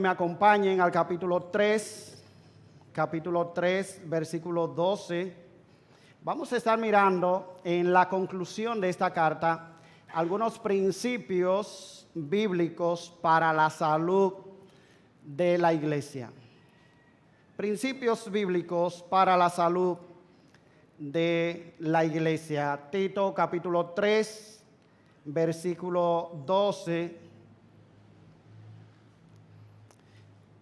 Me acompañen al capítulo 3, versículo 12. Vamos a estar mirando en la conclusión de esta carta algunos principios bíblicos para la salud de la iglesia. Principios bíblicos para la salud de la iglesia. Tito capítulo 3, versículo 12.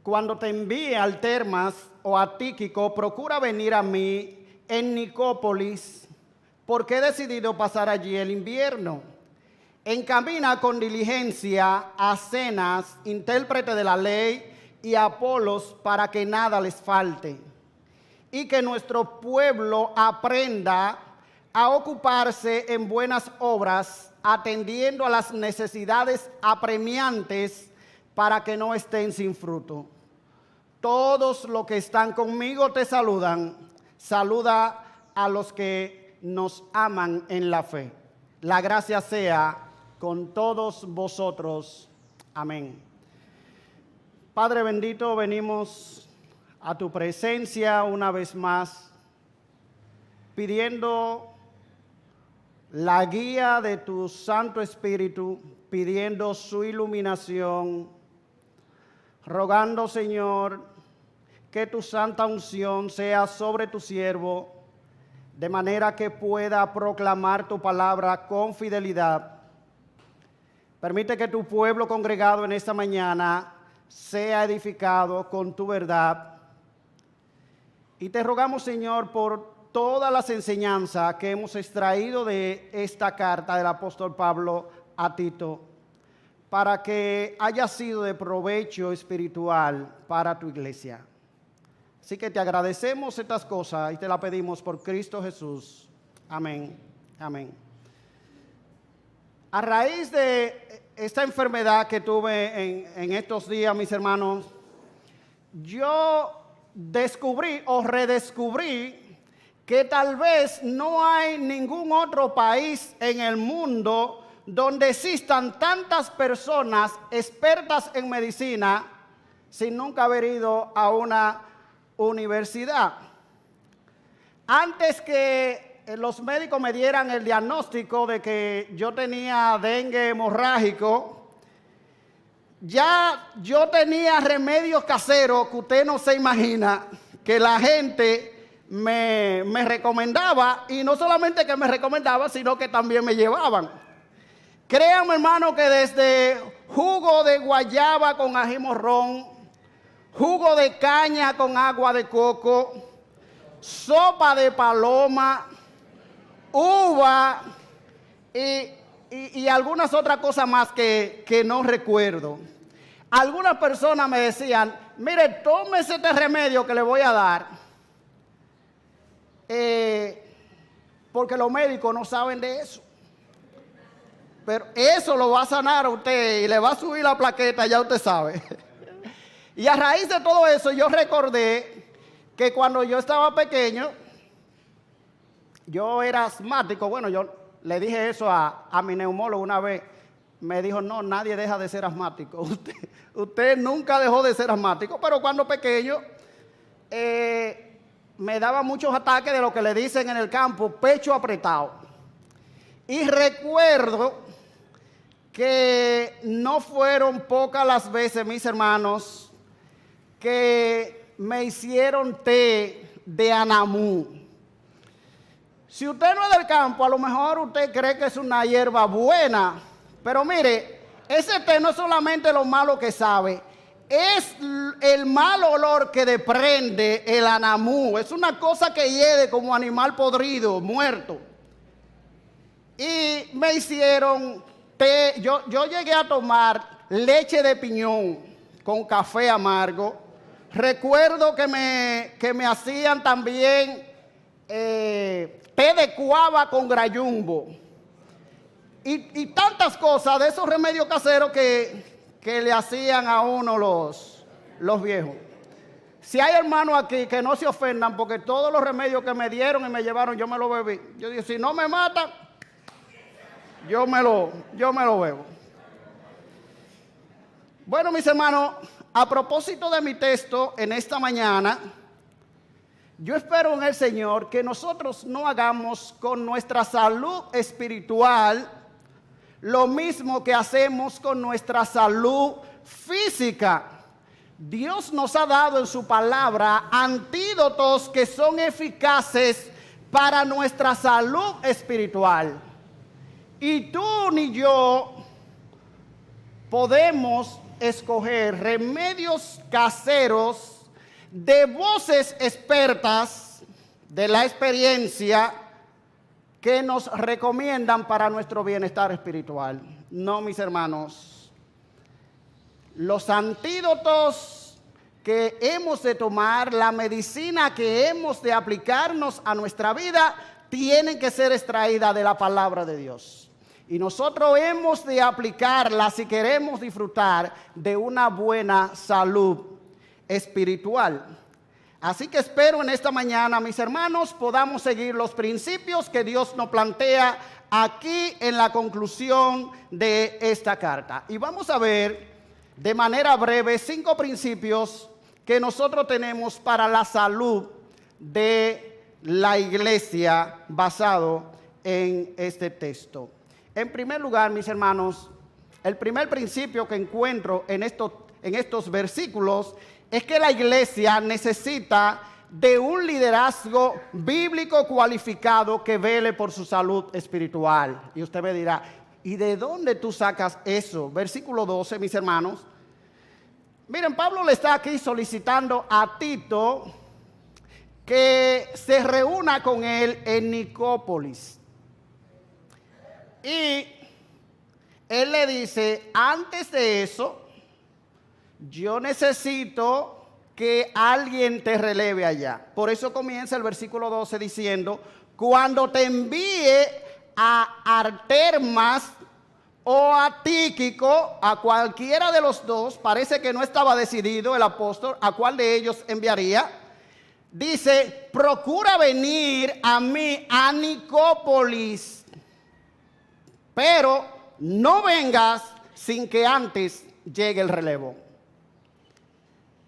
Cuando te envíe al Termas o a Tíquico, procura venir a mí en Nicópolis, porque he decidido pasar allí el invierno. Encamina con diligencia a Zenas, intérprete de la ley, y a Apolos, para que nada les falte, y que nuestro pueblo aprenda a ocuparse en buenas obras, atendiendo a las necesidades apremiantes, para que no estén sin fruto. Todos los que están conmigo te saludan. Saluda a los que nos aman en la fe. La gracia sea con todos vosotros. Amén. Padre bendito, venimos a tu presencia una vez más, pidiendo la guía de tu Santo Espíritu, pidiendo su iluminación, rogando, Señor, que tu santa unción sea sobre tu siervo, de manera que pueda proclamar tu palabra con fidelidad. Permite que tu pueblo congregado en esta mañana sea edificado con tu verdad. Y te rogamos, Señor, por todas las enseñanzas que hemos extraído de esta carta del apóstol Pablo a Tito, para que haya sido de provecho espiritual para tu iglesia. Así que te agradecemos estas cosas y te las pedimos por Cristo Jesús. Amén. Amén. A raíz de esta enfermedad que tuve en estos días, mis hermanos, yo descubrí o redescubrí que tal vez no hay ningún otro país en el mundo donde existan tantas personas expertas en medicina sin nunca haber ido a una universidad. Antes que los médicos me dieran el diagnóstico de que yo tenía dengue hemorrágico, ya yo tenía remedios caseros que usted no se imagina, que la gente me recomendaba, y no solamente que me recomendaba, sino que también me llevaban. Créanme, hermano, que desde jugo de guayaba con ají morrón, jugo de caña con agua de coco, sopa de paloma, uva y algunas otras cosas más que no recuerdo. Algunas personas me decían, mire, tómese este remedio que le voy a dar, porque los médicos no saben de eso. Pero eso lo va a sanar a usted y le va a subir la plaqueta, ya usted sabe. Y a raíz de todo eso yo recordé que cuando yo estaba pequeño, yo era asmático. Bueno, yo le dije eso a mi neumólogo una vez. Me dijo, no, nadie deja de ser asmático. Usted nunca dejó de ser asmático, pero cuando pequeño me daba muchos ataques de lo que le dicen en el campo, pecho apretado. Y recuerdo que no fueron pocas las veces, mis hermanos, que me hicieron té de anamú. Si usted no es del campo, a lo mejor usted cree que es una hierba buena, pero mire, ese té no es solamente lo malo que sabe, es el mal olor que desprende el anamú. Es una cosa que hiede como animal podrido, muerto. Y me hicieron té. Yo llegué a tomar leche de piñón con café amargo. Recuerdo que me hacían también té de cuava con grayumbo. Y tantas cosas de esos remedios caseros que le hacían a uno los viejos. Si hay hermanos aquí que no se ofendan, porque todos los remedios que me dieron y me llevaron, yo me los bebí. Yo dije, si no me matan, yo me lo bebo. Bueno, mis hermanos, a propósito de mi texto en esta mañana, yo espero en el Señor que nosotros no hagamos con nuestra salud espiritual lo mismo que hacemos con nuestra salud física. Dios nos ha dado en su palabra antídotos que son eficaces para nuestra salud espiritual. Y tú ni yo podemos escoger remedios caseros de voces expertas de la experiencia que nos recomiendan para nuestro bienestar espiritual. No, mis hermanos. Los antídotos que hemos de tomar, la medicina que hemos de aplicarnos a nuestra vida, tienen que ser extraídas de la palabra de Dios. Y nosotros hemos de aplicarla si queremos disfrutar de una buena salud espiritual. Así que espero en esta mañana, mis hermanos, podamos seguir los principios que Dios nos plantea aquí en la conclusión de esta carta. Y vamos a ver de manera breve 5 principios que nosotros tenemos para la salud de la iglesia basado en este texto. En primer lugar, mis hermanos, el primer principio que encuentro en estos versículos es que la iglesia necesita de un liderazgo bíblico cualificado que vele por su salud espiritual. Y usted me dirá, ¿y de dónde tú sacas eso? Versículo 12, mis hermanos. Miren, Pablo le está aquí solicitando a Tito que se reúna con él en Nicópolis. Y él le dice, antes de eso, yo necesito que alguien te releve allá. Por eso comienza el versículo 12 diciendo, cuando te envíe a Artemas o a Tíquico, a cualquiera de los dos, parece que no estaba decidido el apóstol a cuál de ellos enviaría. Dice, procura venir a mí a Nicópolis, pero no vengas sin que antes llegue el relevo.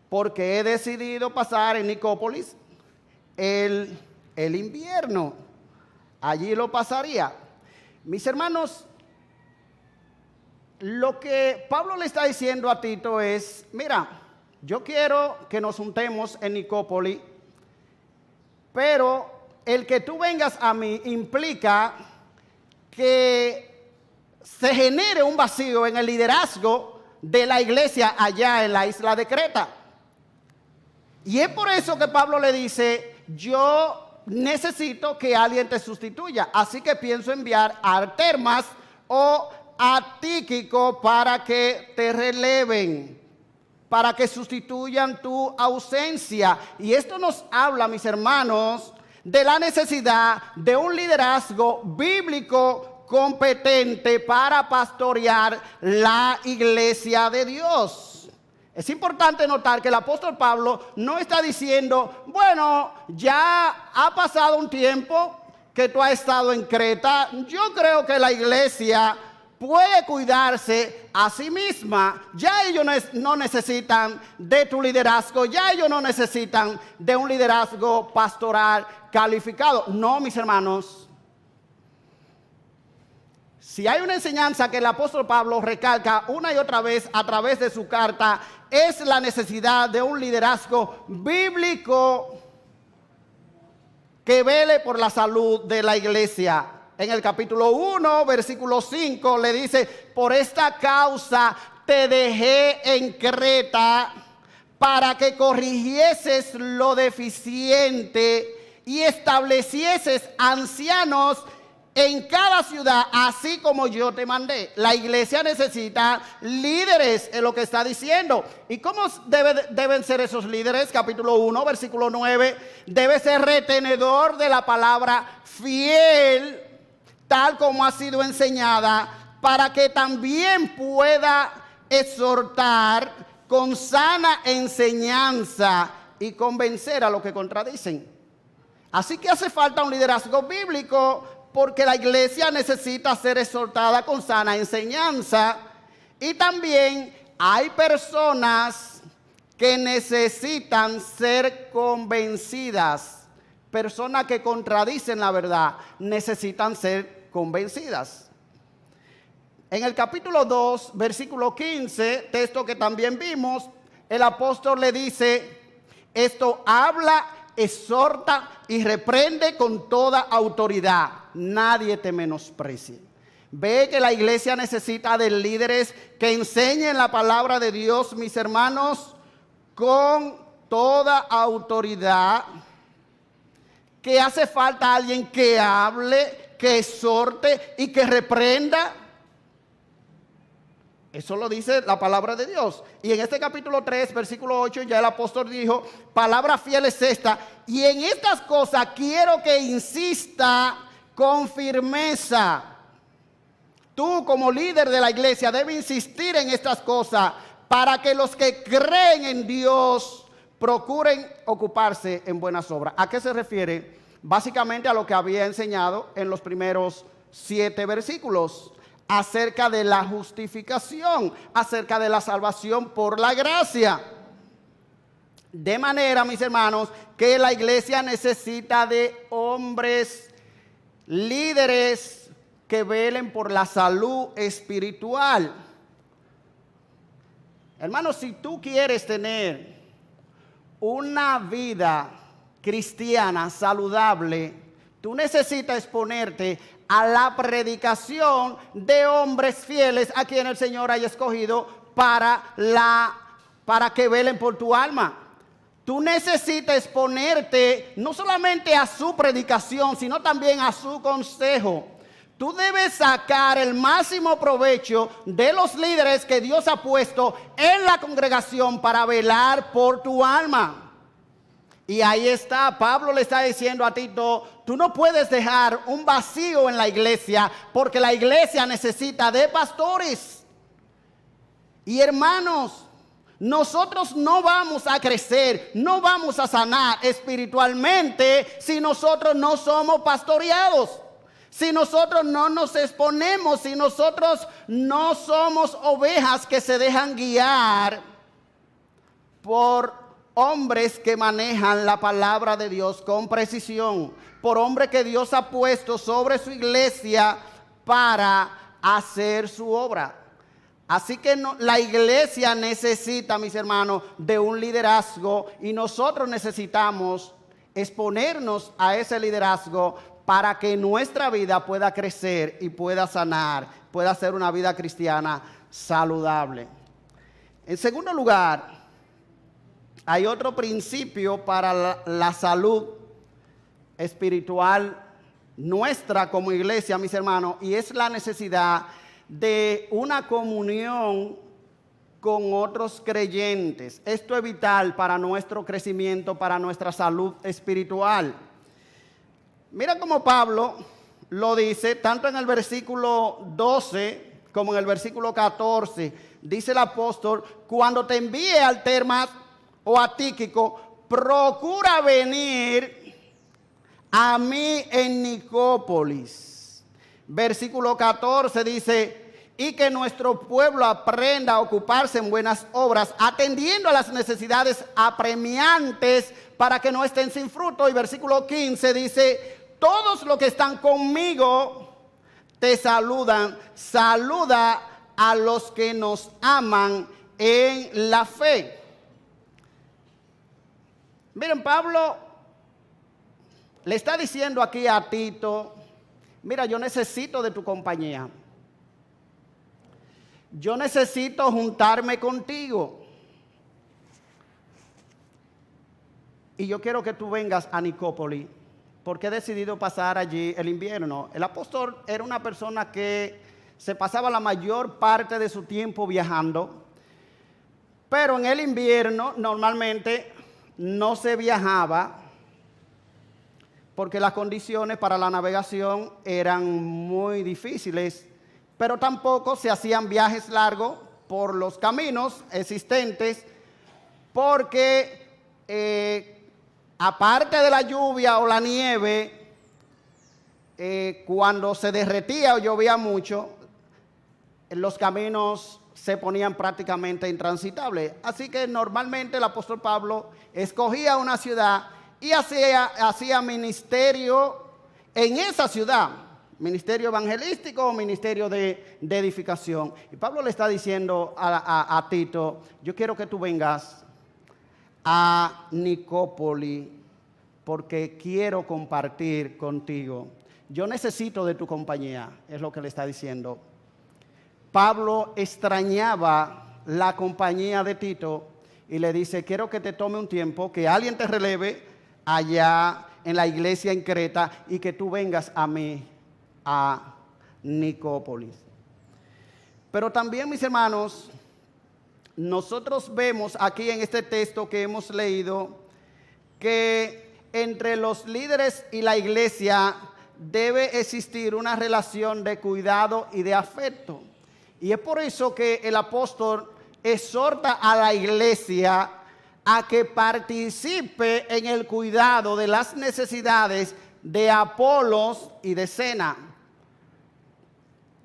Porque he decidido pasar en Nicópolis el invierno. Allí lo pasaría. Mis hermanos, lo que Pablo le está diciendo a Tito es, mira, yo quiero que nos juntemos en Nicópolis, pero el que tú vengas a mí implica que se genere un vacío en el liderazgo de la iglesia allá en la isla de Creta. Y es por eso que Pablo le dice, yo necesito que alguien te sustituya. Así que pienso enviar a Artemas o a Tíquico para que te releven, para que sustituyan tu ausencia. Y esto nos habla, mis hermanos, de la necesidad de un liderazgo bíblico competente para pastorear la iglesia de Dios. Es importante notar que el apóstol Pablo no está diciendo, bueno, ya ha pasado un tiempo que tú has estado en Creta, yo creo que la iglesia puede cuidarse a sí misma, ya ellos no necesitan de tu liderazgo, ya ellos no necesitan de un liderazgo pastoral calificado. No, mis hermanos. Si hay una enseñanza que el apóstol Pablo recalca una y otra vez a través de su carta, es la necesidad de un liderazgo bíblico que vele por la salud de la iglesia. En el capítulo 1, versículo 5, le dice, por esta causa te dejé en Creta para que corrigieses lo deficiente y establecieses ancianos en cada ciudad, así como yo te mandé. La iglesia necesita líderes, es lo que está diciendo. ¿Y cómo deben ser esos líderes? Capítulo 1, versículo 9. Debe ser retenedor de la palabra, fiel, tal como ha sido enseñada, para que también pueda exhortar con sana enseñanza y convencer a los que contradicen. Así que hace falta un liderazgo bíblico, porque la iglesia necesita ser exhortada con sana enseñanza. Y también hay personas que necesitan ser convencidas. Personas que contradicen la verdad necesitan ser convencidas. En el capítulo 2, versículo 15, texto que también vimos, el apóstol le dice, esto habla, exhorta y reprende con toda autoridad. Nadie te menosprecie. Ve que la iglesia necesita de líderes que enseñen la palabra de Dios, mis hermanos, con toda autoridad. Que hace falta alguien que hable, que exhorte y que reprenda. Eso lo dice la palabra de Dios. Y en este capítulo 3, versículo 8, ya el apóstol dijo, palabra fiel es esta. Y en estas cosas quiero que insista con firmeza. Tú como líder de la iglesia debes insistir en estas cosas para que los que creen en Dios procuren ocuparse en buenas obras. ¿A qué se refiere? Básicamente a lo que había enseñado en los primeros 7 versículos. Acerca de la justificación, acerca de la salvación por la gracia. De manera, mis hermanos, que la iglesia necesita de hombres, líderes que velen por la salud espiritual. Hermanos, si tú quieres tener una vida cristiana saludable, tú necesitas exponerte a la predicación de hombres fieles a quien el Señor haya escogido para que velen por tu alma. Tú necesitas exponerte no solamente a su predicación, sino también a su consejo. Tú debes sacar el máximo provecho de los líderes que Dios ha puesto en la congregación para velar por tu alma. Y ahí está, Pablo le está diciendo a Tito, tú no puedes dejar un vacío en la iglesia porque la iglesia necesita de pastores. Y hermanos, nosotros no vamos a crecer, no vamos a sanar espiritualmente si nosotros no somos pastoreados. Si nosotros no nos exponemos, si nosotros no somos ovejas que se dejan guiar por hombres que manejan la palabra de Dios con precisión, por hombres que Dios ha puesto sobre su iglesia para hacer su obra. Así que la iglesia necesita, mis hermanos, de un liderazgo y nosotros necesitamos exponernos a ese liderazgo para que nuestra vida pueda crecer y pueda sanar, pueda ser una vida cristiana saludable. En segundo lugar, hay otro principio para la salud espiritual nuestra como iglesia, mis hermanos, y es la necesidad de una comunión con otros creyentes. Esto es vital para nuestro crecimiento, para nuestra salud espiritual. Mira cómo Pablo lo dice, tanto en el versículo 12 como en el versículo 14. Dice el apóstol, cuando te envíe al Termas o a Tíquico, procura venir a mí en Nicópolis. Versículo 14 dice, y que nuestro pueblo aprenda a ocuparse en buenas obras, atendiendo a las necesidades apremiantes para que no estén sin fruto. Y versículo 15 dice, todos los que están conmigo te saludan. Saluda a los que nos aman en la fe. Miren, Pablo le está diciendo aquí a Tito, mira, yo necesito de tu compañía. Yo necesito juntarme contigo. Y yo quiero que tú vengas a Nicópolis, porque he decidido pasar allí el invierno. El apóstol era una persona que se pasaba la mayor parte de su tiempo viajando, pero en el invierno normalmente no se viajaba porque las condiciones para la navegación eran muy difíciles, pero tampoco se hacían viajes largos por los caminos existentes porque aparte de la lluvia o la nieve, cuando se derretía o llovía mucho, los caminos se ponían prácticamente intransitables. Así que normalmente el apóstol Pablo escogía una ciudad y hacía ministerio en esa ciudad, ministerio evangelístico o ministerio de edificación. Y Pablo le está diciendo a Tito, yo quiero que tú vengas a Nicópolis porque quiero compartir contigo. Yo necesito de tu compañía, es lo que le está diciendo. Pablo extrañaba la compañía de Tito y le dice, quiero que te tome un tiempo, que alguien te releve allá en la iglesia en Creta y que tú vengas a mí, a Nicópolis. Pero también, mis hermanos, nosotros vemos aquí en este texto que hemos leído que entre los líderes y la iglesia debe existir una relación de cuidado y de afecto. Y es por eso que el apóstol exhorta a la iglesia a que participe en el cuidado de las necesidades de Apolos y de Zena.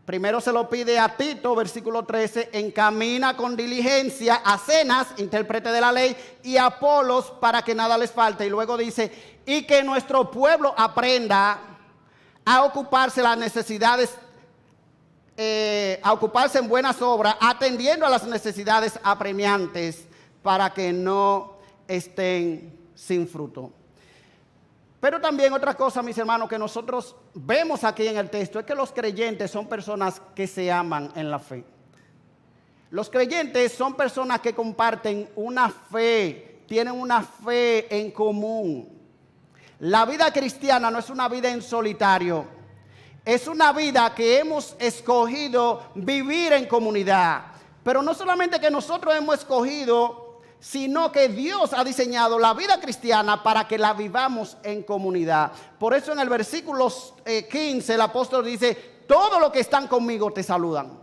Primero se lo pide a Tito, versículo 13, encamina con diligencia a Zenas, intérprete de la ley, y a Apolos para que nada les falte. Y luego dice, y que nuestro pueblo aprenda a ocuparse las necesidades, a ocuparse en buenas obras, atendiendo a las necesidades apremiantes para que no estén sin fruto. Pero también otra cosa, mis hermanos, que nosotros vemos aquí en el texto es que los creyentes son personas que se aman en la fe. Los creyentes son personas que comparten una fe, tienen una fe en común. La vida cristiana no es una vida en solitario, es una vida que hemos escogido vivir en comunidad. Pero no solamente que nosotros hemos escogido, sino que Dios ha diseñado la vida cristiana para que la vivamos en comunidad. Por eso en el versículo 15 el apóstol dice, todos los que están conmigo te saludan.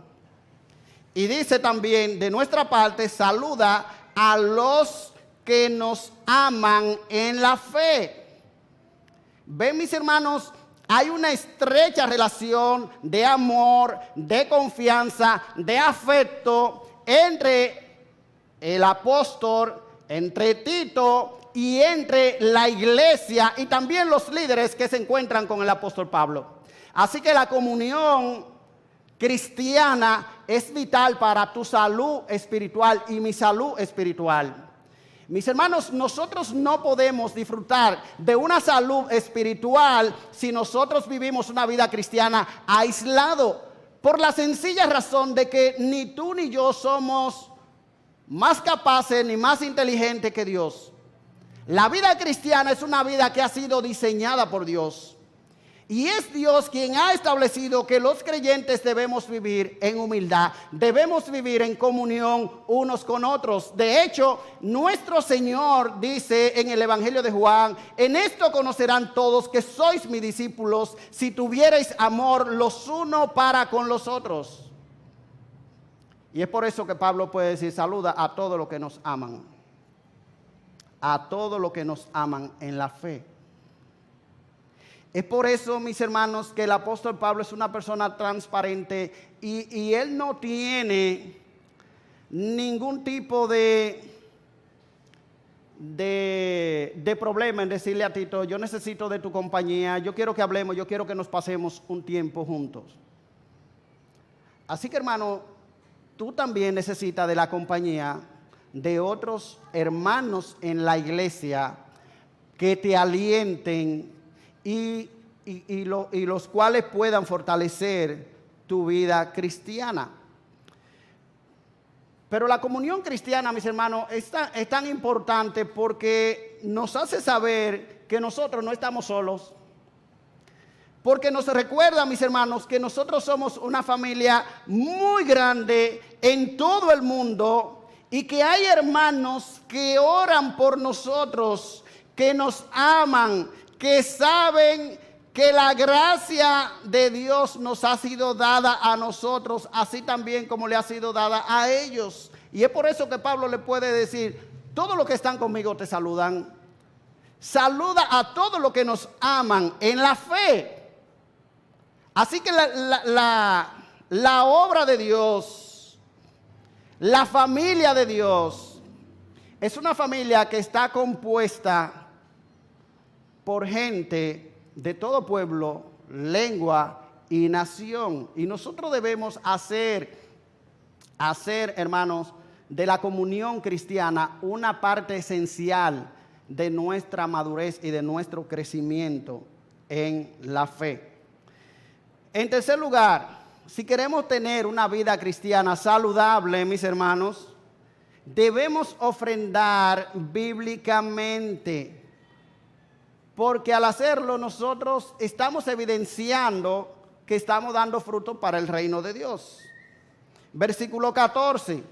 Y dice también, de nuestra parte, saluda a los que nos aman en la fe. Ven, mis hermanos, hay una estrecha relación de amor, de confianza, de afecto entre el apóstol, entre Tito y entre la iglesia y también los líderes que se encuentran con el apóstol Pablo. Así que la comunión cristiana es vital para tu salud espiritual y mi salud espiritual. Mis hermanos, nosotros no podemos disfrutar de una salud espiritual si nosotros vivimos una vida cristiana aislado, por la sencilla razón de que ni tú ni yo somos más capaces ni más inteligentes que Dios. La vida cristiana es una vida que ha sido diseñada por Dios. Y es Dios quien ha establecido que los creyentes debemos vivir en humildad, debemos vivir en comunión unos con otros. De hecho, nuestro Señor dice en el Evangelio de Juan, en esto conocerán todos que sois mis discípulos, si tuvierais amor los unos para con los otros. Y es por eso que Pablo puede decir, saluda a todos los que nos aman, a todos los que nos aman en la fe. Es por eso, mis hermanos, que el apóstol Pablo es una persona transparente y él no tiene ningún tipo de problema en decirle a Tito, yo necesito de tu compañía, yo quiero que hablemos, yo quiero que nos pasemos un tiempo juntos. Así que, hermano, tú también necesitas de la compañía de otros hermanos en la iglesia que te alienten y los cuales puedan fortalecer tu vida cristiana. Pero la comunión cristiana, mis hermanos, es tan importante porque nos hace saber que nosotros no estamos solos. Porque nos recuerda, mis hermanos, que nosotros somos una familia muy grande en todo el mundo y que hay hermanos que oran por nosotros, que nos aman, que saben que la gracia de Dios nos ha sido dada a nosotros, así también como le ha sido dada a ellos. Y es por eso que Pablo le puede decir, todos los que están conmigo te saludan. Saluda a todos los que nos aman en la fe. Así que la obra de Dios La familia de Dios es una familia que está compuesta por gente de todo pueblo, lengua y nación. Y nosotros debemos hacer, hermanos, de la comunión cristiana una parte esencial de nuestra madurez y de nuestro crecimiento en la fe. En tercer lugar, si queremos tener una vida cristiana saludable, mis hermanos, debemos ofrendar bíblicamente, porque al hacerlo nosotros estamos evidenciando que estamos dando fruto para el reino de Dios. Versículo 14.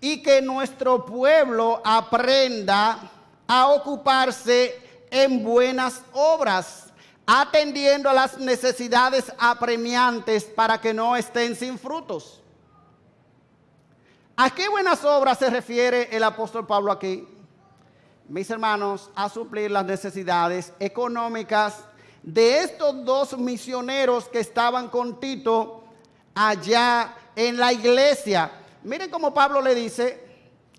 Y que nuestro pueblo aprenda a ocuparse en buenas obras, atendiendo a las necesidades apremiantes para que no estén sin frutos. ¿A qué buenas obras se refiere el apóstol Pablo aquí? Mis hermanos, a suplir las necesidades económicas de estos dos misioneros que estaban con Tito allá en la iglesia. Miren cómo Pablo le dice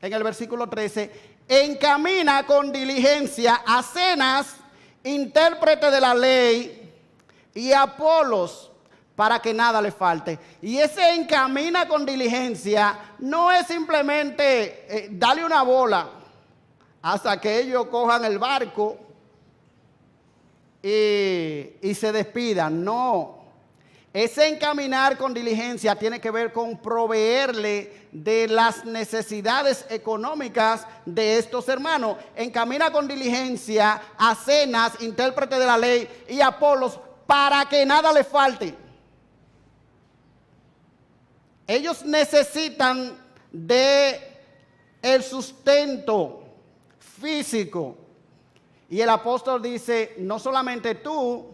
en el versículo 13: encamina con diligencia a Zenas, intérprete de la ley, y a Apolos, para que nada le falte. Y ese encamina con diligencia no es simplemente darle una bola hasta que ellos cojan el barco y se despidan. No, ese encaminar con diligencia tiene que ver con proveerle de las necesidades económicas de estos hermanos. Encamina con diligencia a Zenas, intérprete de la ley, y a Apolos, para que nada le falte. Ellos necesitan de el sustento físico. Y el apóstol dice, no solamente tú,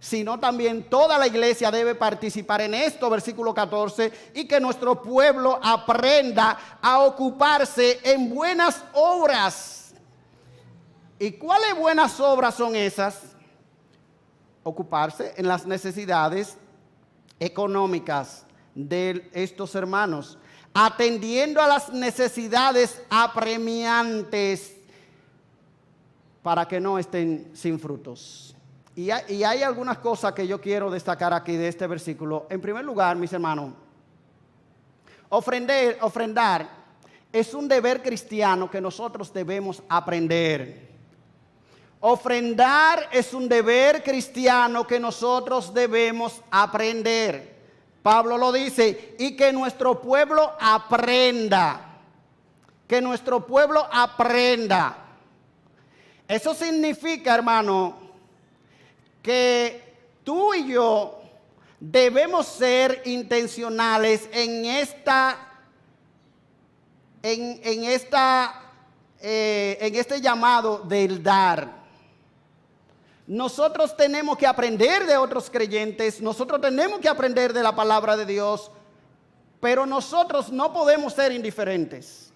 sino también toda la iglesia debe participar en esto, versículo 14, y que nuestro pueblo aprenda a ocuparse en buenas obras. ¿Y cuáles buenas obras son esas? Ocuparse en las necesidades económicas de estos hermanos, atendiendo a las necesidades apremiantes para que no estén sin frutos. Y hay algunas cosas que yo quiero destacar aquí de este versículo. En primer lugar, mis hermanos, ofrendar es un deber cristiano que nosotros debemos aprender. Ofrendar es un deber cristiano que nosotros debemos aprender. Pablo lo dice, y que nuestro pueblo aprenda. Que nuestro pueblo aprenda. Eso significa, hermano, que tú y yo debemos ser intencionales en este llamado del dar. Nosotros tenemos que aprender de otros creyentes, nosotros tenemos que aprender de la palabra de Dios, pero nosotros no podemos ser indiferentes.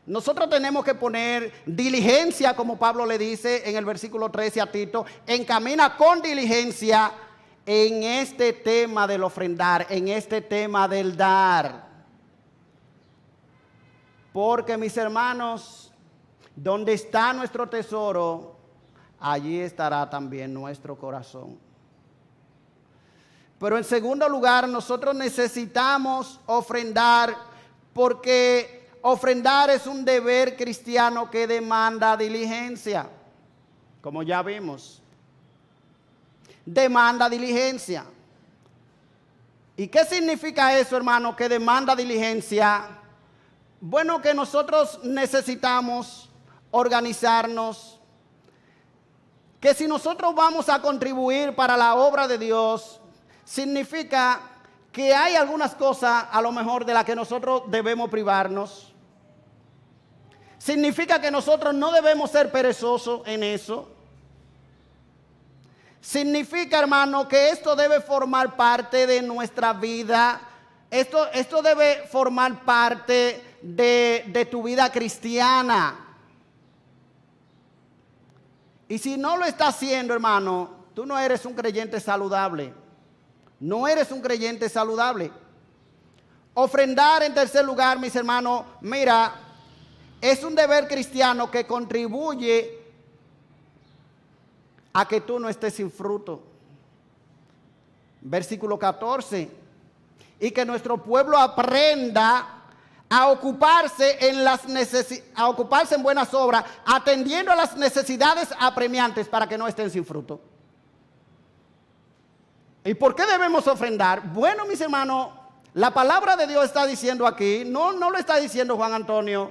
Nosotros tenemos que poner diligencia, como Pablo le dice en el versículo 13 a Tito, encamina con diligencia en este tema del ofrendar, en este tema del dar. Porque, mis hermanos, donde está nuestro tesoro, allí estará también nuestro corazón. Pero en segundo lugar, nosotros necesitamos ofrendar, porque ofrendar es un deber cristiano que demanda diligencia, como ya vimos. Demanda diligencia. ¿Y qué significa eso, hermano, que demanda diligencia? Bueno, que nosotros necesitamos organizarnos, que si nosotros vamos a contribuir para la obra de Dios, significa que hay algunas cosas a lo mejor de las que nosotros debemos privarnos. Significa que nosotros no debemos ser perezosos en eso. Significa, hermano, que esto debe formar parte de nuestra vida. Esto debe formar parte de tu vida cristiana. Y si no lo está haciendo, hermano, tú no eres un creyente saludable. No eres un creyente saludable. Ofrendar, en tercer lugar, mis hermanos, mira, es un deber cristiano que contribuye a que tú no estés sin fruto. Versículo 14. Y que nuestro pueblo aprenda a ocuparse en buenas obras, atendiendo a las necesidades apremiantes para que no estén sin fruto. ¿Y por qué debemos ofrendar? Bueno, mis hermanos, la palabra de Dios está diciendo aquí, no lo está diciendo Juan Antonio.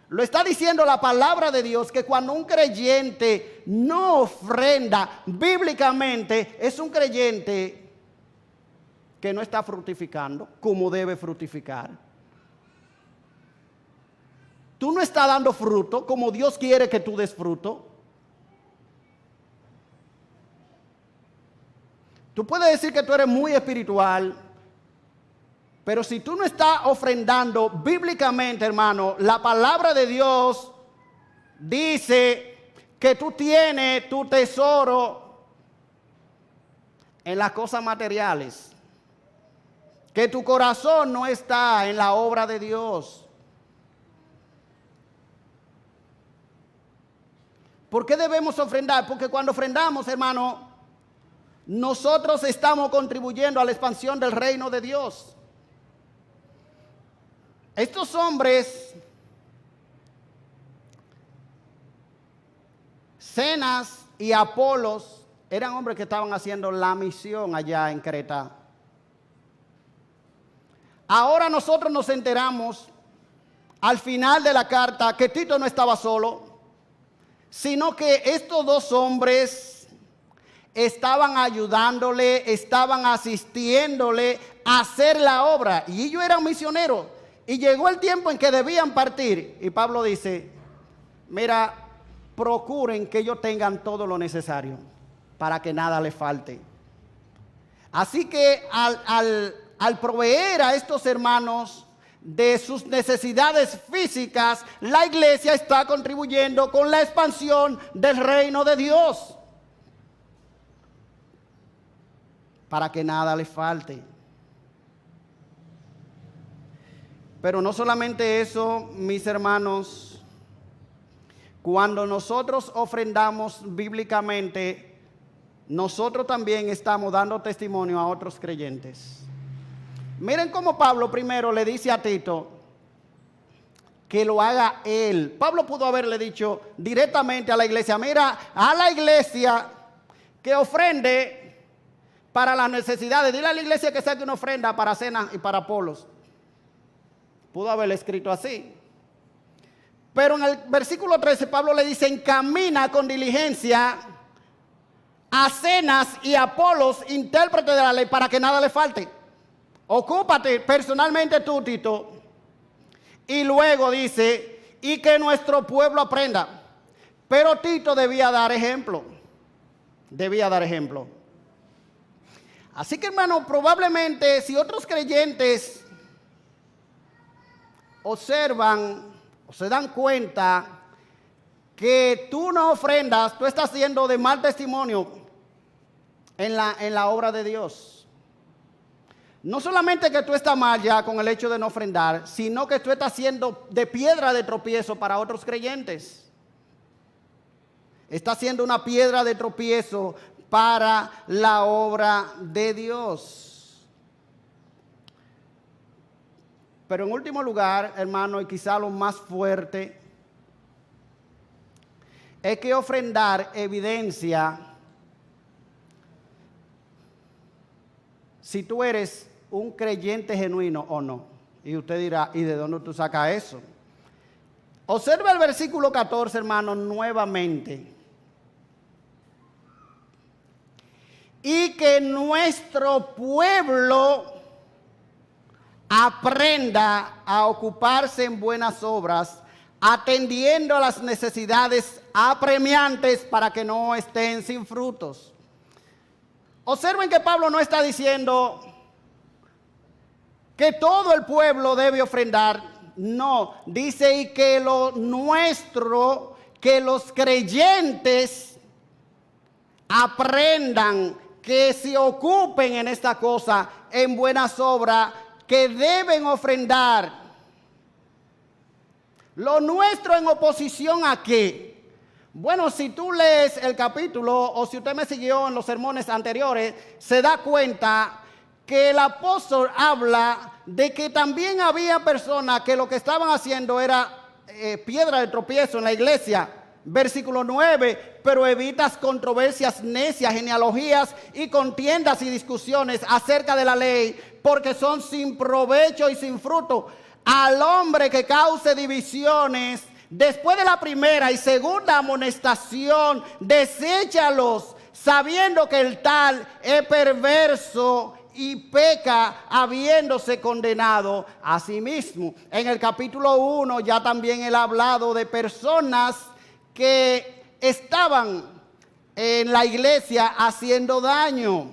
Lo está diciendo la palabra de Dios, que cuando un creyente no ofrenda bíblicamente, es un creyente que no está fructificando como debe fructificar. Tú no estás dando fruto como Dios quiere que tú des fruto. Tú puedes decir que tú eres muy espiritual, pero si tú no estás ofrendando bíblicamente, hermano, la palabra de Dios dice que tú tienes tu tesoro en las cosas materiales, que tu corazón no está en la obra de Dios. ¿Por qué debemos ofrendar? Porque cuando ofrendamos, hermano, nosotros estamos contribuyendo a la expansión del reino de Dios. Estos hombres, Zenas y Apolos, eran hombres que estaban haciendo la misión allá en Creta. Ahora nosotros nos enteramos al final de la carta que Tito no estaba solo, sino que estos dos hombres estaban ayudándole, estaban asistiéndole a hacer la obra, y ellos eran misioneros. Y llegó el tiempo en que debían partir. Y Pablo dice, mira, procuren que ellos tengan todo lo necesario para que nada les falte. Así que al proveer a estos hermanos de sus necesidades físicas, la iglesia está contribuyendo con la expansión del reino de Dios, para que nada les falte. Pero no solamente eso, mis hermanos, cuando nosotros ofrendamos bíblicamente, nosotros también estamos dando testimonio a otros creyentes. Miren cómo Pablo primero le dice a Tito que lo haga él. Pablo pudo haberle dicho directamente a la iglesia, mira, a la iglesia que ofrende para las necesidades. Dile a la iglesia que saque una ofrenda para Zenas y para Apolos. Pudo haberle escrito así. Pero en el versículo 13 Pablo le dice, encamina con diligencia a Zenas y Apolos, intérpretes de la ley, para que nada le falte. Ocúpate personalmente tú, Tito. Y luego dice, y que nuestro pueblo aprenda. Pero Tito debía dar ejemplo. Debía dar ejemplo. Así que, hermano, probablemente si otros creyentes observan o se dan cuenta que tú no ofrendas, tú estás siendo de mal testimonio en la obra de Dios. No solamente que tú estás mal ya con el hecho de no ofrendar, sino que tú estás siendo de piedra de tropiezo para otros creyentes. Estás siendo una piedra de tropiezo para la obra de Dios. Pero en último lugar, hermano, y quizá lo más fuerte, es que ofrendar evidencia si tú eres un creyente genuino o no. Y usted dirá, ¿y de dónde tú sacas eso? Observa el versículo 14, hermano, nuevamente. Y que nuestro pueblo aprenda a ocuparse en buenas obras, atendiendo a las necesidades apremiantes para que no estén sin frutos. Observen que Pablo no está diciendo que todo el pueblo debe ofrendar. No, dice y que lo nuestro, que los creyentes aprendan, que se ocupen en esta cosa, en buenas obras, que deben ofrendar. Lo nuestro en oposición ¿a qué? Bueno, si tú lees el capítulo o si usted me siguió en los sermones anteriores, se da cuenta que el apóstol habla de que también había personas que lo que estaban haciendo era piedra de tropiezo en la iglesia. Versículo 9, pero evitas controversias necias, genealogías y contiendas y discusiones acerca de la ley, porque son sin provecho y sin fruto. Al hombre que cause divisiones, después de la primera y segunda amonestación, deséchalos, sabiendo que el tal es perverso y peca habiéndose condenado a sí mismo. En el capítulo 1 ya también él ha hablado de personas que estaban en la iglesia haciendo daño.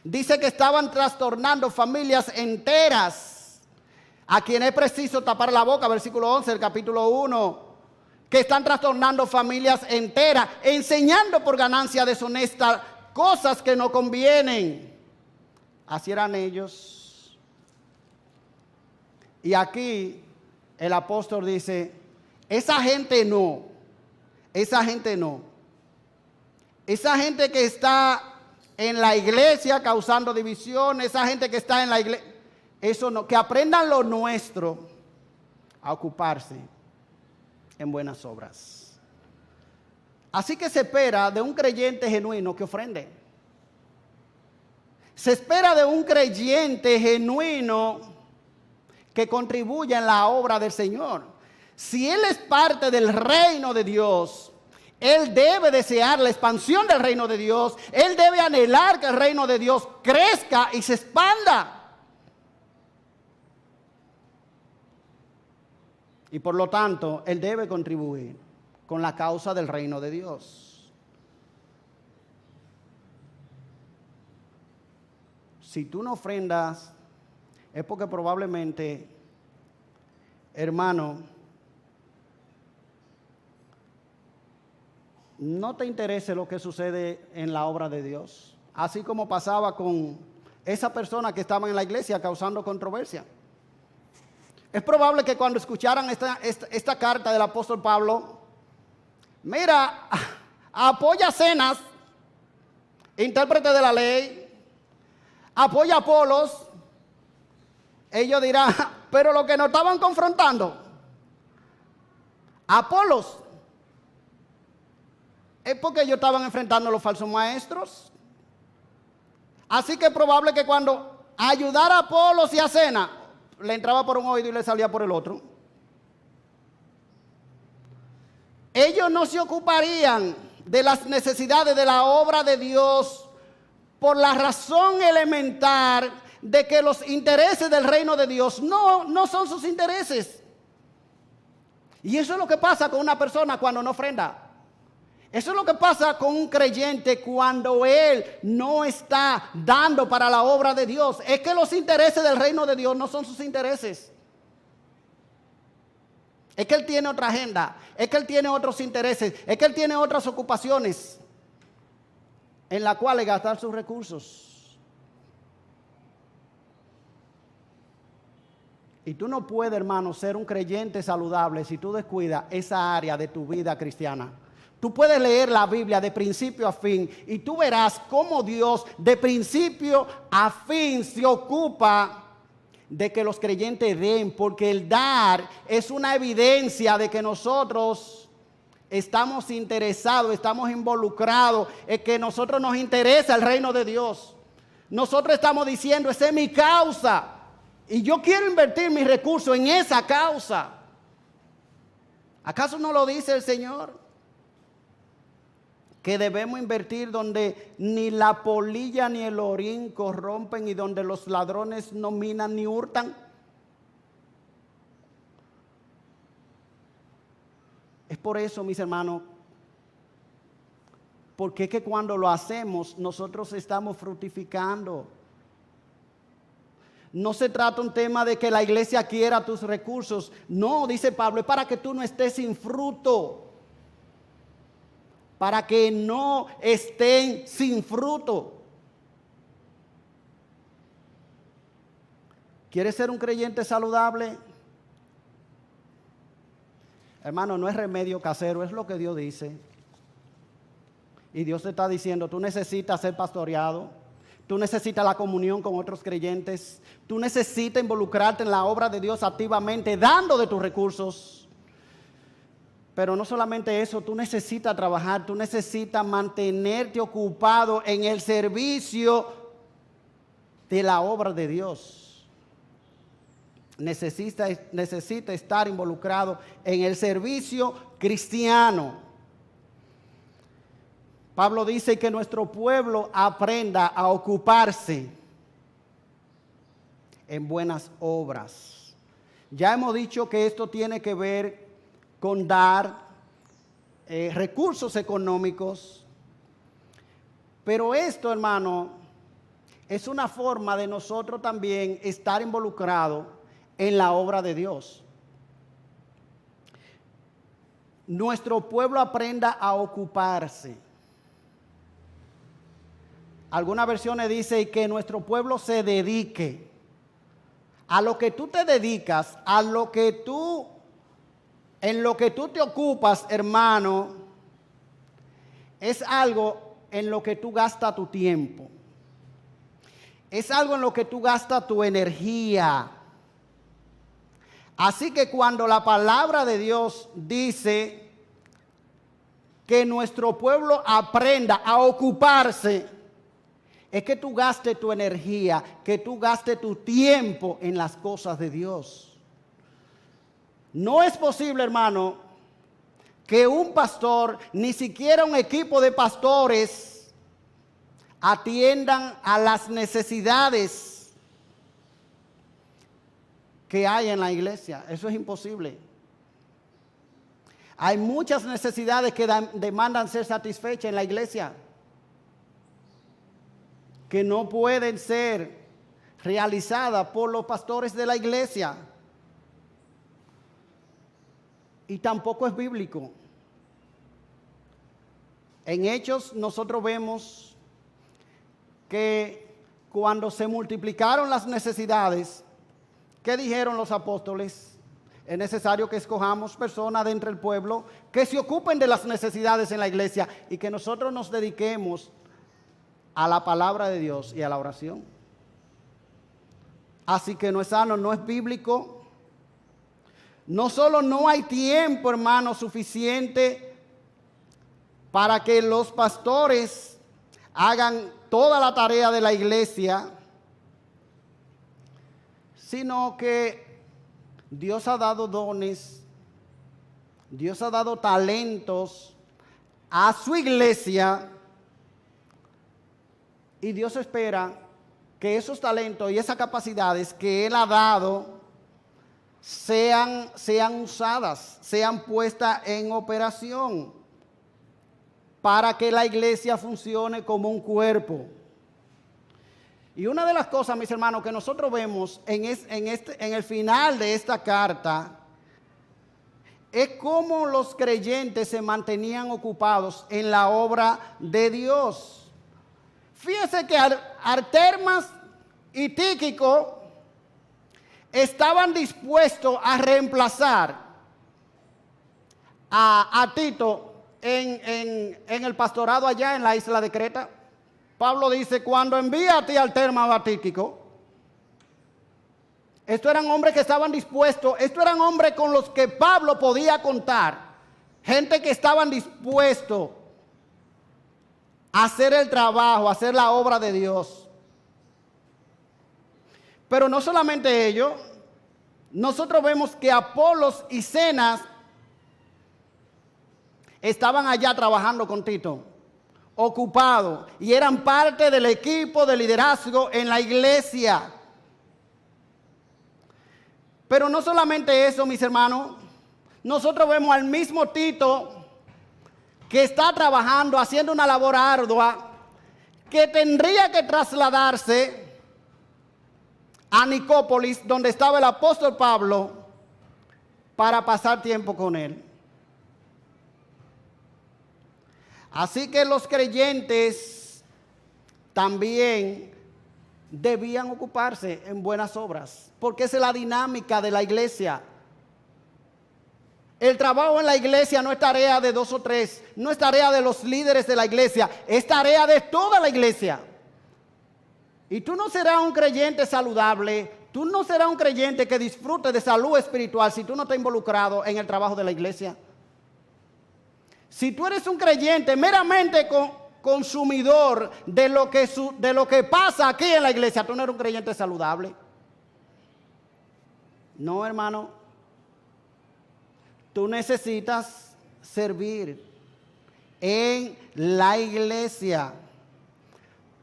Dice que estaban trastornando familias enteras, a quien es preciso tapar la boca, versículo 11 del capítulo 1, que están trastornando familias enteras, enseñando por ganancia deshonesta cosas que no convienen. Así eran ellos. Y aquí el apóstol dice, esa gente no. Esa gente no. Esa gente que está en la iglesia causando división, esa gente que está en la iglesia, eso no, que aprendan lo nuestro a ocuparse en buenas obras. Así que se espera de un creyente genuino que ofrende. Se espera de un creyente genuino que contribuya en la obra del Señor. Si él es parte del reino de Dios, él debe desear la expansión del reino de Dios. Él debe anhelar que el reino de Dios crezca y se expanda. Y por lo tanto, él debe contribuir con la causa del reino de Dios. Si tú no ofrendas, es porque probablemente, hermano, no te interese lo que sucede en la obra de Dios. Así como pasaba con esa persona que estaba en la iglesia causando controversia. Es probable que cuando escucharan esta carta del apóstol Pablo, mira, apoya Cenas, intérprete de la ley, apoya a Apolos, ellos dirán, pero lo que nos estaban confrontando, Apolos, es porque ellos estaban enfrentando a los falsos maestros. Así que es probable que cuando ayudara a Apolos y a Cenas, le entraba por un oído y le salía por el otro. Ellos no se ocuparían de las necesidades de la obra de Dios por la razón elemental de que los intereses del reino de Dios no son sus intereses. Y eso es lo que pasa con una persona cuando no ofrenda. Eso es lo que pasa con un creyente cuando él no está dando para la obra de Dios. Es que los intereses del reino de Dios no son sus intereses. Es que él tiene otra agenda. Es que él tiene otros intereses. Es que él tiene otras ocupaciones en las cuales gastar sus recursos. Y tú no puedes, hermano, ser un creyente saludable si tú descuidas esa área de tu vida cristiana. Tú puedes leer la Biblia de principio a fin y tú verás cómo Dios de principio a fin se ocupa de que los creyentes den, porque el dar es una evidencia de que nosotros estamos interesados, estamos involucrados, es que nosotros nos interesa el reino de Dios. Nosotros estamos diciendo, esa es mi causa y yo quiero invertir mis recursos en esa causa. ¿Acaso no lo dice el Señor? Que debemos invertir donde ni la polilla ni el orín corrompen y donde los ladrones no minan ni hurtan. Es por eso, mis hermanos, porque es que cuando lo hacemos nosotros estamos fructificando. No se trata un tema de que la iglesia quiera tus recursos. No, dice Pablo, es para que tú no estés sin fruto. Para que no estén sin fruto. ¿Quieres ser un creyente saludable? Hermano, no es remedio casero, es lo que Dios dice. Y Dios te está diciendo, tú necesitas ser pastoreado, tú necesitas la comunión con otros creyentes, tú necesitas involucrarte en la obra de Dios activamente, dando de tus recursos. Pero no solamente eso, tú necesitas trabajar, tú necesitas mantenerte ocupado en el servicio de la obra de Dios. Necesita estar involucrado en el servicio cristiano. Pablo dice que nuestro pueblo aprenda a ocuparse en buenas obras. Ya hemos dicho que esto tiene que ver con dar recursos económicos, pero esto, hermano, es una forma de nosotros también estar involucrados en la obra de Dios. Nuestro pueblo aprenda a ocuparse. Algunas versiones dicen que nuestro pueblo se dedique a lo que tú te dedicas, en lo que tú te ocupas, hermano, es algo en lo que tú gastas tu tiempo. Es algo en lo que tú gastas tu energía. Así que cuando la palabra de Dios dice que nuestro pueblo aprenda a ocuparse, es que tú gastes tu energía, que tú gastes tu tiempo en las cosas de Dios. No es posible, hermano, que un pastor, ni siquiera un equipo de pastores, atiendan a las necesidades que hay en la iglesia. Eso es imposible. Hay muchas necesidades que demandan ser satisfechas en la iglesia, que no pueden ser realizadas por los pastores de la iglesia. Y tampoco es bíblico. En Hechos nosotros vemos que cuando se multiplicaron las necesidades, ¿qué dijeron los apóstoles? Es necesario que escojamos personas de entre el pueblo que se ocupen de las necesidades en la iglesia y que nosotros nos dediquemos a la palabra de Dios y a la oración. Así que no es sano, no es bíblico. No solo no hay tiempo, hermano, suficiente para que los pastores hagan toda la tarea de la iglesia, sino que Dios ha dado dones, Dios ha dado talentos a su iglesia. Y Dios espera que esos talentos y esas capacidades que Él ha dado sean usadas, sean puestas en operación para que la iglesia funcione como un cuerpo. Y una de las cosas, mis hermanos, que nosotros vemos en el final de esta carta es cómo los creyentes se mantenían ocupados en la obra de Dios. Fíjese que Artemas y Tíquico estaban dispuestos a reemplazar a Tito en el pastorado allá en la isla de Creta. Pablo dice, cuando envía a ti Artemas o a Tíquico, estos eran hombres que estaban dispuestos, estos eran hombres con los que Pablo podía contar, gente que estaban dispuestos hacer el trabajo, hacer la obra de Dios. Pero no solamente ello, nosotros vemos que Apolos y Zenas estaban allá trabajando con Tito, ocupados, y eran parte del equipo de liderazgo en la iglesia. Pero no solamente eso, mis hermanos, nosotros vemos al mismo Tito que está trabajando, haciendo una labor ardua, que tendría que trasladarse a Nicópolis, donde estaba el apóstol Pablo, para pasar tiempo con él. Así que los creyentes también debían ocuparse en buenas obras, porque esa es la dinámica de la iglesia. El trabajo en la iglesia no es tarea de 2 o 3, no es tarea de los líderes de la iglesia, es tarea de toda la iglesia. Y tú no serás un creyente saludable, tú no serás un creyente que disfrute de salud espiritual si tú no estás involucrado en el trabajo de la iglesia. Si tú eres un creyente meramente consumidor de lo que pasa aquí en la iglesia, tú no eres un creyente saludable. No, hermano. Tú necesitas servir en la iglesia.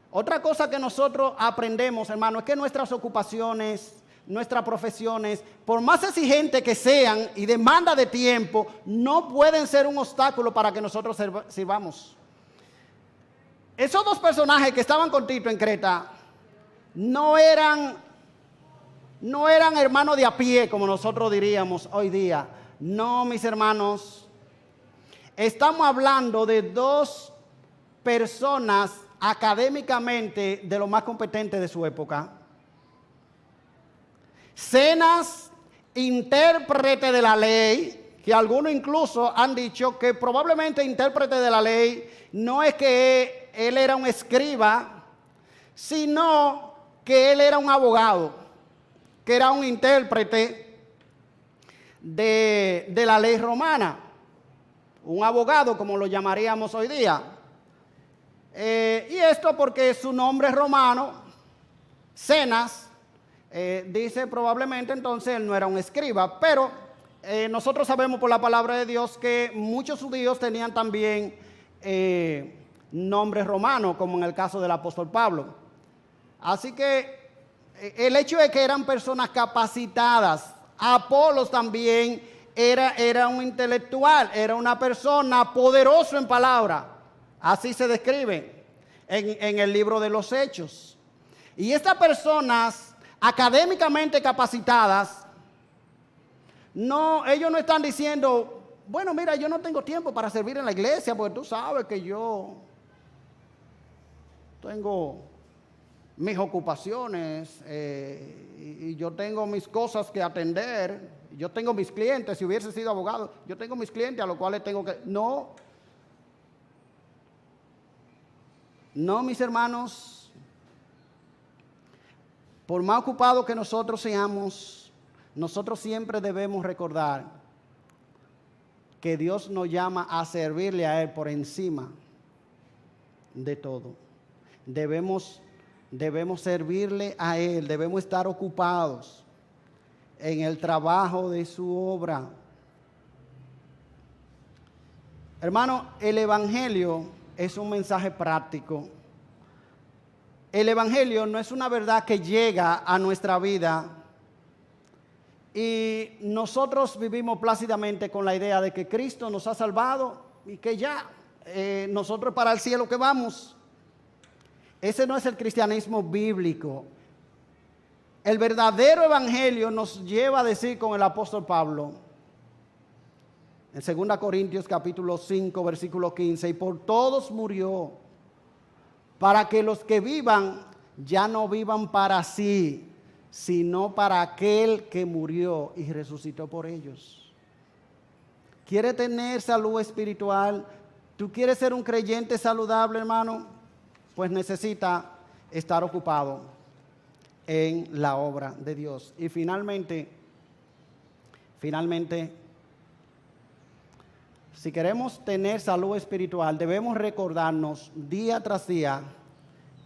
Otra cosa que nosotros aprendemos, hermano, es que nuestras ocupaciones, nuestras profesiones, por más exigentes que sean y demanda de tiempo, no pueden ser un obstáculo para que nosotros sirvamos. Esos 2 personajes que estaban con Tito en Creta no eran hermanos de a pie, como nosotros diríamos hoy día. No, mis hermanos, estamos hablando de 2 personas académicamente de lo más competentes de su época. Zenas, intérprete de la ley, que algunos incluso han dicho que probablemente intérprete de la ley no es que él era un escriba, sino que él era un abogado, que era un intérprete de la ley romana, un abogado como lo llamaríamos hoy día. Y esto porque su nombre romano, Zenas, dice probablemente entonces él no era un escriba, pero nosotros sabemos por la palabra de Dios que muchos judíos tenían también nombres romanos, como en el caso del apóstol Pablo. Así que el hecho de que eran personas capacitadas. Apolos también era un intelectual, era una persona poderosa en palabra. Así se describe en el libro de los Hechos. Y estas personas académicamente capacitadas, ellos no están diciendo, bueno, mira, yo no tengo tiempo para servir en la iglesia, porque tú sabes que yo tengo mis ocupaciones y yo tengo mis cosas que atender, yo tengo mis clientes. Si hubiese sido abogado, yo tengo mis clientes a los cuales tengo que... No, mis hermanos, por más ocupados que nosotros seamos, nosotros siempre debemos recordar que Dios nos llama a servirle a Él por encima de todo. Debemos servirle a Él, debemos estar ocupados en el trabajo de su obra. Hermano, el Evangelio es un mensaje práctico. El Evangelio no es una verdad que llega a nuestra vida y nosotros vivimos plácidamente con la idea de que Cristo nos ha salvado y que ya nosotros para el cielo que vamos. Ese no es el cristianismo bíblico. El verdadero evangelio nos lleva a decir con el apóstol Pablo, en 2 Corintios capítulo 5, versículo 15, y por todos murió, para que los que vivan ya no vivan para sí, sino para aquel que murió y resucitó por ellos. ¿Quiere tener salud espiritual? ¿Tú quieres ser un creyente saludable, hermano? Pues necesita estar ocupado en la obra de Dios. Y finalmente, si queremos tener salud espiritual, debemos recordarnos día tras día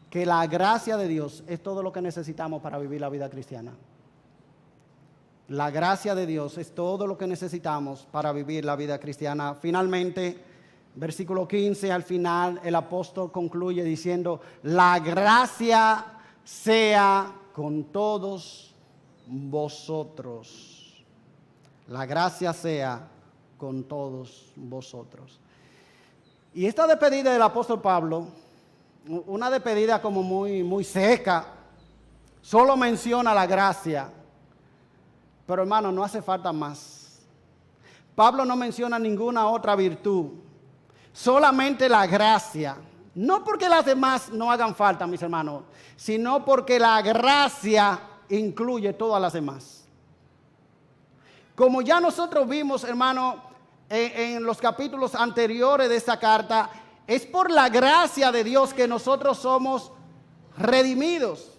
que la gracia de Dios es todo lo que necesitamos para vivir la vida cristiana. La gracia de Dios es todo lo que necesitamos para vivir la vida cristiana. Finalmente, versículo 15, al final el apóstol concluye diciendo, la gracia sea con todos vosotros. La gracia sea con todos vosotros. Y esta despedida del apóstol Pablo, una despedida como muy seca, solo menciona la gracia. Pero hermano, no hace falta más. Pablo no menciona ninguna otra virtud. Solamente la gracia. No porque las demás no hagan falta, mis hermanos, sino porque la gracia incluye todas las demás. Como ya nosotros vimos, hermano, en los capítulos anteriores de esta carta, es por la gracia de Dios que nosotros somos redimidos.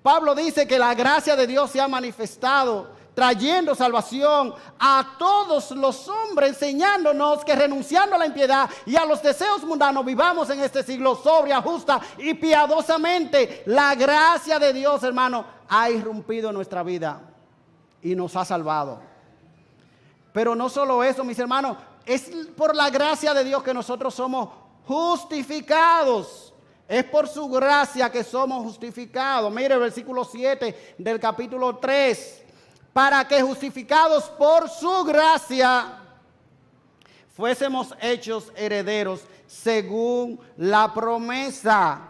Pablo dice que la gracia de Dios se ha manifestado, trayendo salvación a todos los hombres, enseñándonos que renunciando a la impiedad y a los deseos mundanos vivamos en este siglo sobria, justa y piadosamente. La gracia de Dios, hermano, ha irrumpido en nuestra vida y nos ha salvado. Pero no solo eso, mis hermanos, es por la gracia de Dios que nosotros somos justificados. Es por su gracia que somos justificados. Mire el versículo 7 del capítulo 3. Para que justificados por su gracia fuésemos hechos herederos según la promesa.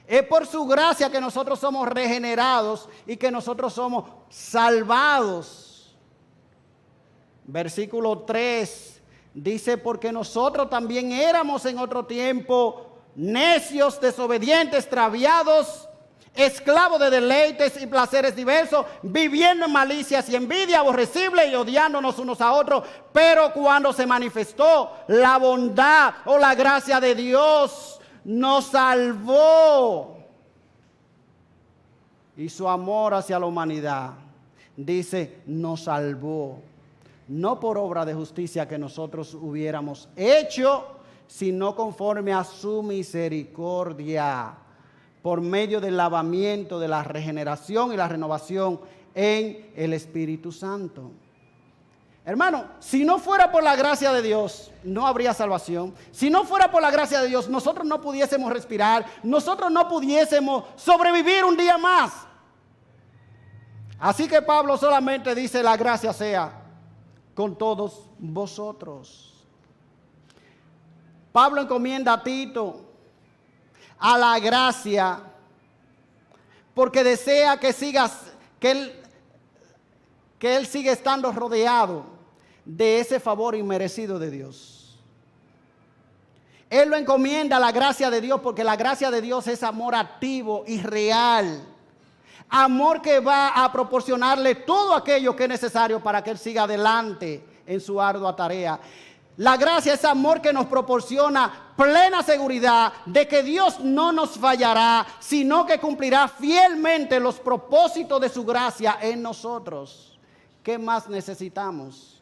Es por su gracia que nosotros somos regenerados y que nosotros somos salvados. Versículo 3 dice, porque nosotros también éramos en otro tiempo necios, desobedientes, extraviados, esclavos de deleites y placeres diversos, viviendo en malicias y envidia, aborrecibles y odiándonos unos a otros. Pero cuando se manifestó la bondad o la gracia de Dios, nos salvó. Y su amor hacia la humanidad, dice, nos salvó. No por obra de justicia que nosotros hubiéramos hecho, sino conforme a su misericordia, por medio del lavamiento, de la regeneración y la renovación en el Espíritu Santo. Hermano, si no fuera por la gracia de Dios, no habría salvación. Si no fuera por la gracia de Dios, nosotros no pudiésemos respirar, nosotros no pudiésemos sobrevivir un día más. Así que Pablo solamente dice, la gracia sea con todos vosotros. Pablo encomienda a Tito a la gracia, porque desea que él siga estando rodeado de ese favor inmerecido de Dios. Él lo encomienda a la gracia de Dios, porque la gracia de Dios es amor activo y real. Amor que va a proporcionarle todo aquello que es necesario para que él siga adelante en su ardua tarea. La gracia es amor que nos proporciona plena seguridad de que Dios no nos fallará, sino que cumplirá fielmente los propósitos de su gracia en nosotros. ¿Qué más necesitamos?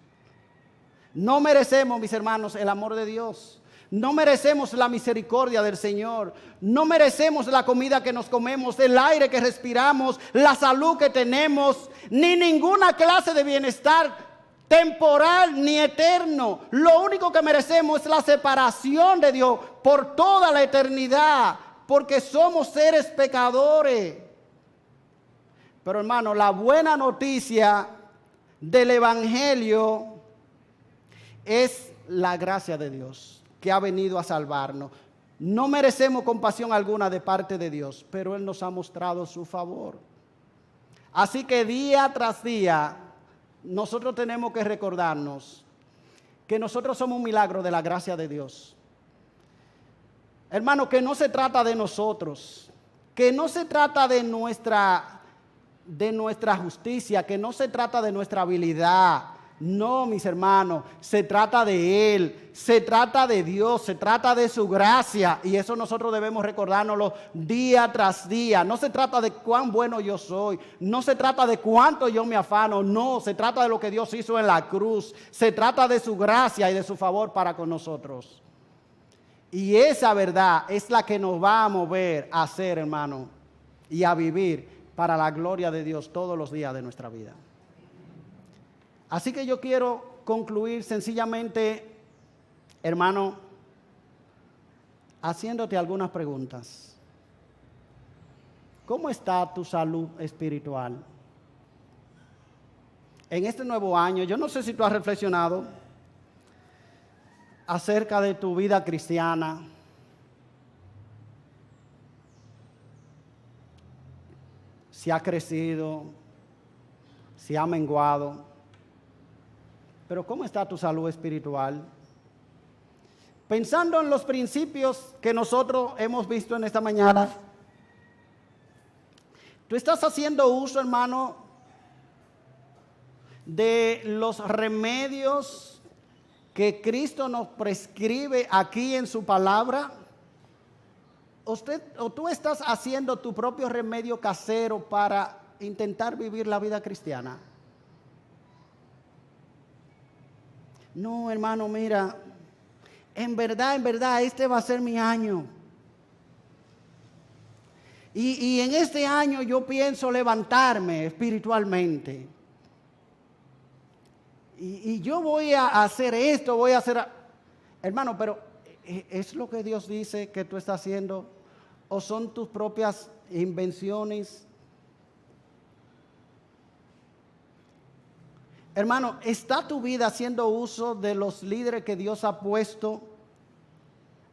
No merecemos, mis hermanos, el amor de Dios. No merecemos la misericordia del Señor. No merecemos la comida que nos comemos, el aire que respiramos, la salud que tenemos, ni ninguna clase de bienestar temporal ni eterno. Lo único que merecemos es la separación de Dios por toda la eternidad, porque somos seres pecadores. Pero hermano, la buena noticia del Evangelio es la gracia de Dios que ha venido a salvarnos. No merecemos compasión alguna de parte de Dios, pero Él nos ha mostrado su favor. Así que día tras día nosotros tenemos que recordarnos que nosotros somos un milagro de la gracia de Dios. Hermano, que no se trata de nosotros, que no se trata de nuestra justicia, que no se trata de nuestra habilidad. No, mis hermanos, se trata de Él, se trata de Dios, se trata de su gracia, y eso nosotros debemos recordárnoslo día tras día. No se trata de cuán bueno yo soy, no se trata de cuánto yo me afano, no, se trata de lo que Dios hizo en la cruz, se trata de su gracia y de su favor para con nosotros. Y esa verdad es la que nos va a mover a hacer, hermano, y a vivir para la gloria de Dios todos los días de nuestra vida. Así que yo quiero concluir sencillamente, hermano, haciéndote algunas preguntas. ¿Cómo está tu salud espiritual? En este nuevo año, yo no sé si tú has reflexionado acerca de tu vida cristiana. Si ha crecido, si ha menguado. Pero ¿cómo está tu salud espiritual? Pensando en los principios que nosotros hemos visto en esta mañana, tú estás haciendo uso, hermano, de los remedios que Cristo nos prescribe aquí en su palabra. O tú estás haciendo tu propio remedio casero para intentar vivir la vida cristiana. No, hermano, mira, en verdad, este va a ser mi año. Y en este año yo pienso levantarme espiritualmente. Y yo voy a hacer esto, Hermano, pero ¿es lo que Dios dice que tú estás haciendo? ¿O son tus propias invenciones? Hermano, ¿está tu vida haciendo uso de los líderes que Dios ha puesto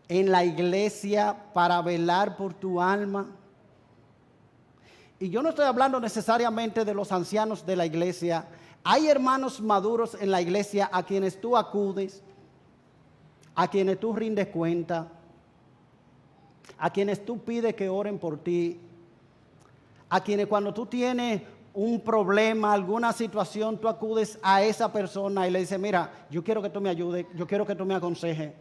en la iglesia para velar por tu alma? Y yo no estoy hablando necesariamente de los ancianos de la iglesia. Hay hermanos maduros en la iglesia a quienes tú acudes, a quienes tú rindes cuenta, a quienes tú pides que oren por ti, a quienes cuando tú tienes un problema, alguna situación, tú acudes a esa persona y le dices, mira, yo quiero que tú me ayudes, yo quiero que tú me aconsejes.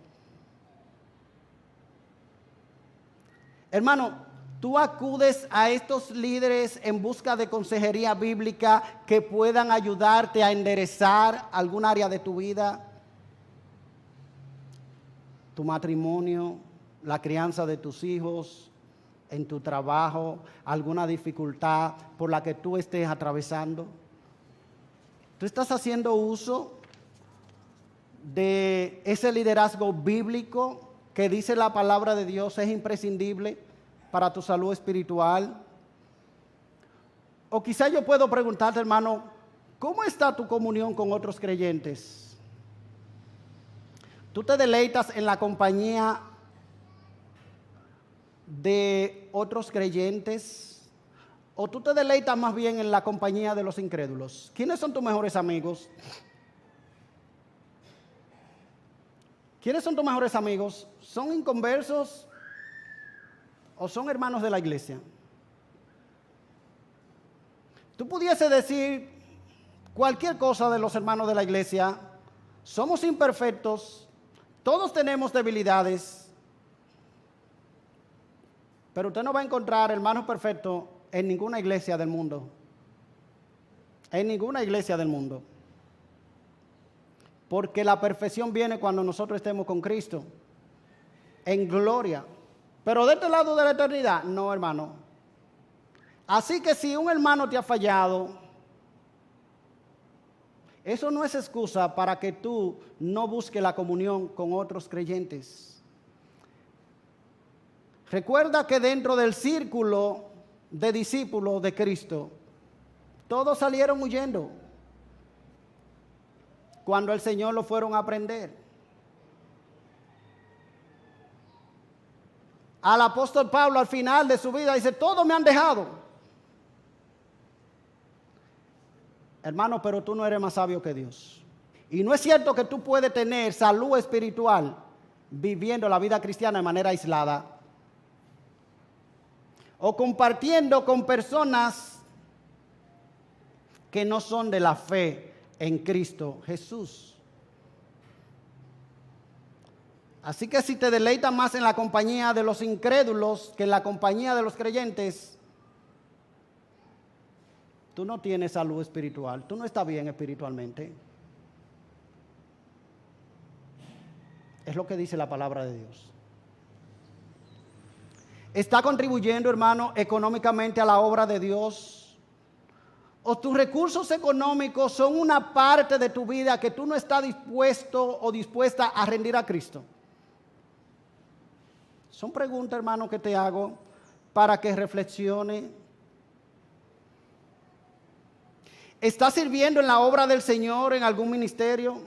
Hermano, tú acudes a estos líderes en busca de consejería bíblica que puedan ayudarte a enderezar algún área de tu vida, tu matrimonio, la crianza de tus hijos, en tu trabajo, alguna dificultad por la que tú estés atravesando. Tú estás haciendo uso de ese liderazgo bíblico que dice la palabra de Dios es imprescindible para tu salud espiritual. O quizá yo puedo preguntarte, hermano, ¿cómo está tu comunión con otros creyentes? ¿Tú te deleitas en la compañía de otros creyentes? ¿O tú te deleitas más bien en la compañía de los incrédulos? ¿Quiénes son tus mejores amigos? ¿Quiénes son tus mejores amigos? ¿Son inconversos o son hermanos de la iglesia? Tú pudiese decir cualquier cosa de los hermanos de la iglesia. Somos imperfectos, todos tenemos debilidades, pero usted no va a encontrar hermanos perfectos en ninguna iglesia del mundo. En ninguna iglesia del mundo. Porque la perfección viene cuando nosotros estemos con Cristo, en gloria. Pero de este lado de la eternidad, no, hermano. Así que si un hermano te ha fallado, eso no es excusa para que tú no busques la comunión con otros creyentes. Recuerda que dentro del círculo de discípulos de Cristo, todos salieron huyendo cuando el Señor lo fueron a prender. Al apóstol Pablo al final de su vida dice, todos me han dejado. Hermano, pero tú no eres más sabio que Dios. Y no es cierto que tú puedes tener salud espiritual viviendo la vida cristiana de manera aislada o compartiendo con personas que no son de la fe en Cristo Jesús. Así que si te deleitas más en la compañía de los incrédulos que en la compañía de los creyentes, tú no tienes salud espiritual, tú no estás bien espiritualmente. Es lo que dice la palabra de Dios. ¿Está contribuyendo, hermano, económicamente a la obra de Dios? ¿O tus recursos económicos son una parte de tu vida que tú no estás dispuesto o dispuesta a rendir a Cristo? Son preguntas, hermano, que te hago para que reflexione. ¿Estás sirviendo en la obra del Señor en algún ministerio?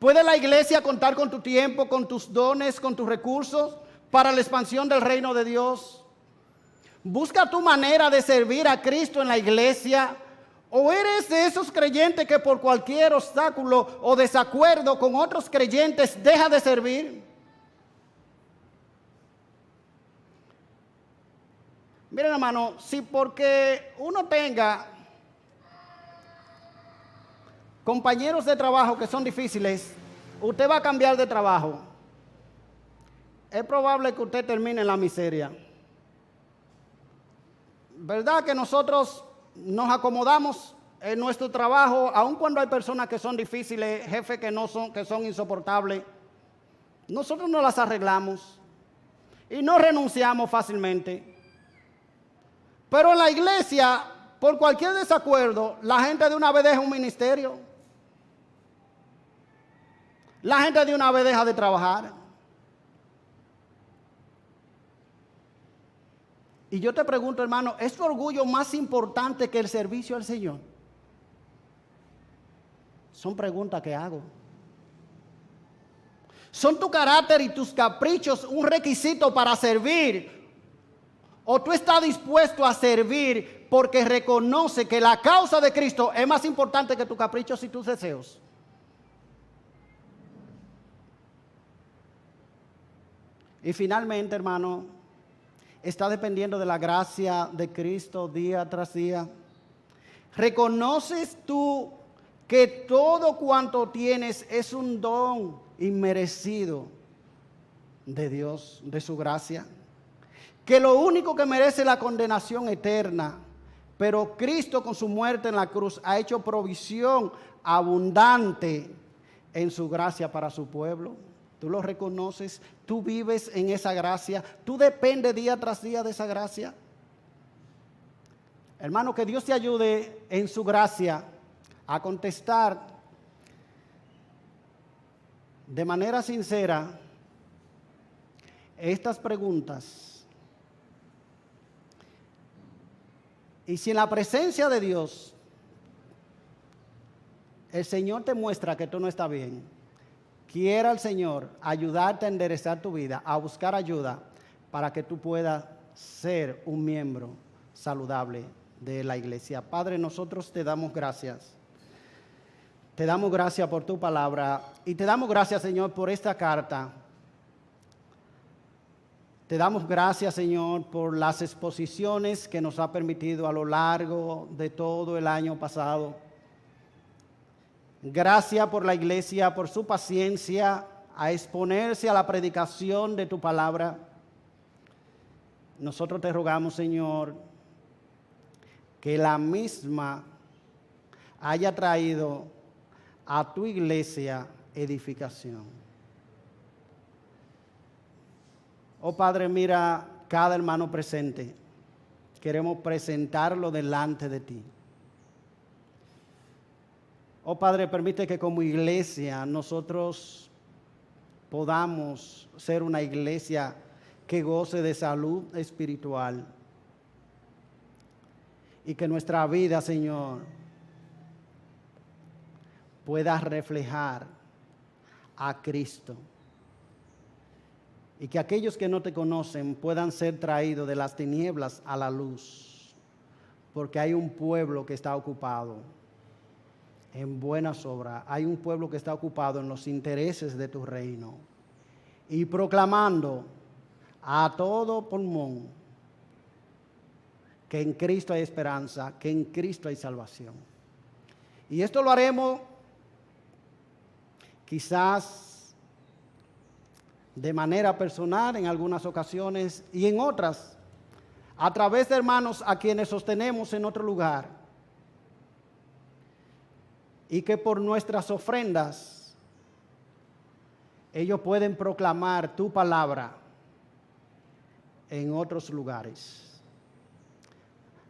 ¿Puede la iglesia contar con tu tiempo, con tus dones, con tus recursos para la expansión del reino de Dios? ¿Busca tu manera de servir a Cristo en la iglesia? ¿O eres de esos creyentes que por cualquier obstáculo o desacuerdo con otros creyentes deja de servir? Miren, hermano, si porque uno tenga compañeros de trabajo que son difíciles, usted va a cambiar de trabajo, es probable que usted termine en la miseria. ¿Verdad que nosotros nos acomodamos en nuestro trabajo, aun cuando hay personas que son difíciles, jefes que son insoportables? Nosotros no las arreglamos y no renunciamos fácilmente. Pero en la iglesia, por cualquier desacuerdo, la gente de una vez deja un ministerio. La gente de una vez deja de trabajar. Y yo te pregunto, hermano, ¿es tu orgullo más importante que el servicio al Señor? Son preguntas que hago. ¿Son tu carácter y tus caprichos un requisito para servir? ¿O tú estás dispuesto a servir porque reconoce que la causa de Cristo es más importante que tus caprichos y tus deseos? Y finalmente, hermano, está dependiendo de la gracia de Cristo día tras día. ¿Reconoces tú que todo cuanto tienes es un don inmerecido de Dios, de su gracia? Que lo único que merece la condenación eterna, pero Cristo con su muerte en la cruz ha hecho provisión abundante en su gracia para su pueblo. Tú lo reconoces, tú vives en esa gracia, tú dependes día tras día de esa gracia. Hermano, que Dios te ayude en su gracia a contestar de manera sincera estas preguntas. Y si en la presencia de Dios el Señor te muestra que tú no estás bien, quiera el Señor ayudarte a enderezar tu vida, a buscar ayuda para que tú puedas ser un miembro saludable de la iglesia. Padre, nosotros te damos gracias. Te damos gracias por tu palabra y te damos gracias, Señor, por esta carta. Te damos gracias, Señor, por las exposiciones que nos ha permitido a lo largo de todo el año pasado. Gracias por la iglesia, por su paciencia a exponerse a la predicación de tu palabra. Nosotros te rogamos, Señor, que la misma haya traído a tu iglesia edificación. Oh Padre, mira cada hermano presente. Queremos presentarlo delante de ti. Oh Padre, permite que como iglesia nosotros podamos ser una iglesia que goce de salud espiritual. Y que nuestra vida, Señor, pueda reflejar a Cristo. Y que aquellos que no te conocen puedan ser traídos de las tinieblas a la luz. Porque hay un pueblo que está ocupado en buenas obras. Hay un pueblo que está ocupado en los intereses de tu reino. Y proclamando a todo pulmón que en Cristo hay esperanza, que en Cristo hay salvación. Y esto lo haremos quizás de manera personal en algunas ocasiones y en otras a través de hermanos a quienes sostenemos en otro lugar, y que por nuestras ofrendas ellos pueden proclamar tu palabra en otros lugares.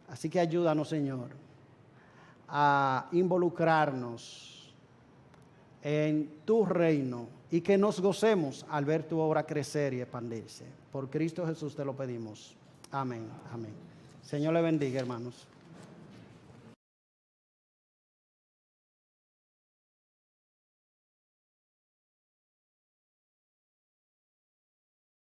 Así que ayúdanos, Señor, a involucrarnos en tu reino y que nos gocemos al ver tu obra crecer y expandirse. Por Cristo Jesús te lo pedimos. Amén, amén. Señor le bendiga, hermanos.